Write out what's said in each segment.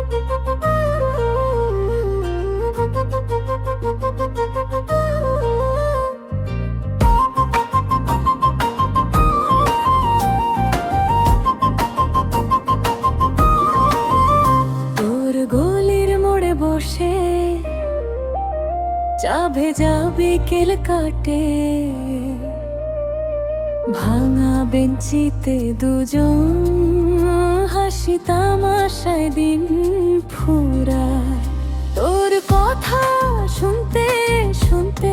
তোর গলির মোড়ে বসে চা ভেজা বিকেল কাটে, ভাঙা বেঞ্চিতে দুজন হাসি তামাশায় দিন ফুরায়। তোর কথা শুনতে শুনতে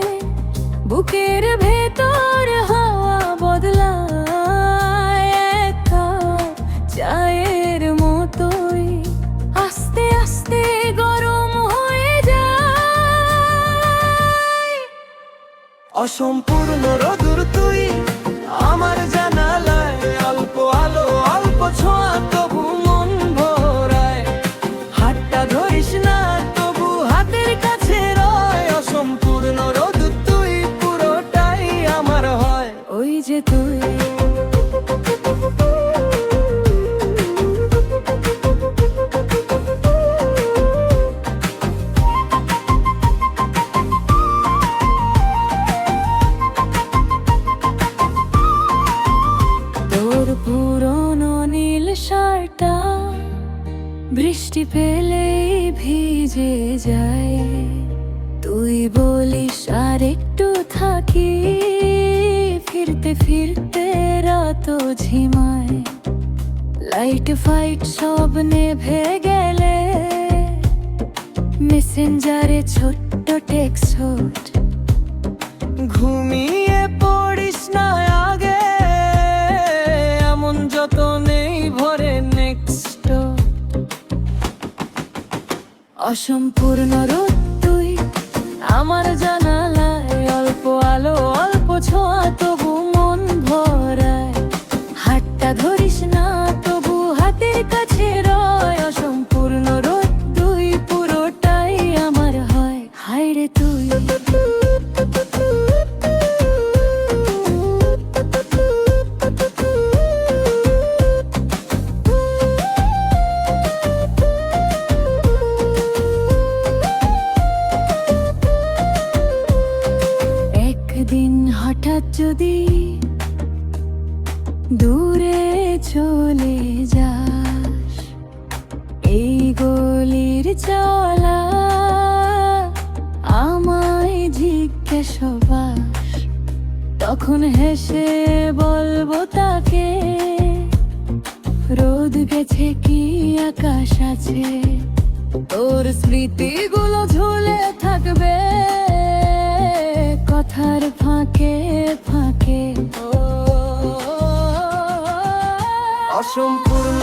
বুকের ভেতর হাওয়া বদলায়, এক কাপ চায়ের মতোই আস্তে আস্তে গরম হয়ে যায়। অসম্পূর্ণ রোদুর তুই আমার জানালায়, অল্প আলো অল্প ছোঁয়া তবু মন ভরায়। হাতটা ধরিস না তবু হাতের কাছে রয়, অসম্পূর্ণ রোদুর তুই পুরোটাই আমার হয়। ওই যে তুই পুরনো নীল শার্টটা বৃষ্টি পেলেই ভিজে যায়। তুই বলিস আর একটু থাকি, ফিরতে ফিরতে রাত ঝিমায়। লাইট ফাইট সব নেভে গেলে মেসেঞ্জারে ছোট্ট টেক্সট, ঘুমিয়ে পড়িস না আগে এমন যত নেই ভরে নেক্সট। অসম্পূর্ণ রোদ তুই আমার জানালায়, অল্প আলো অল্প ছোঁয়া তবু মন ভরায়। হাতটা ধরিস না তবু হাতের কাছে রয়, অসম্পূর্ণ রোদ তুই পুরোটাই আমার হয়। হায় রে তুই একদিন হঠাৎ যদি দূরে চলে যাস, এই গলির চলা আমায় জিজ্ঞাসাবাস, তখন হেসে বলবো তাকে রোদ গেছে কি আকাশ আছে। তোর স্মৃতিগুলো ঝুলে থাকবে কথার ফাঁকে ফাঁকে। অসম্পূর্ণ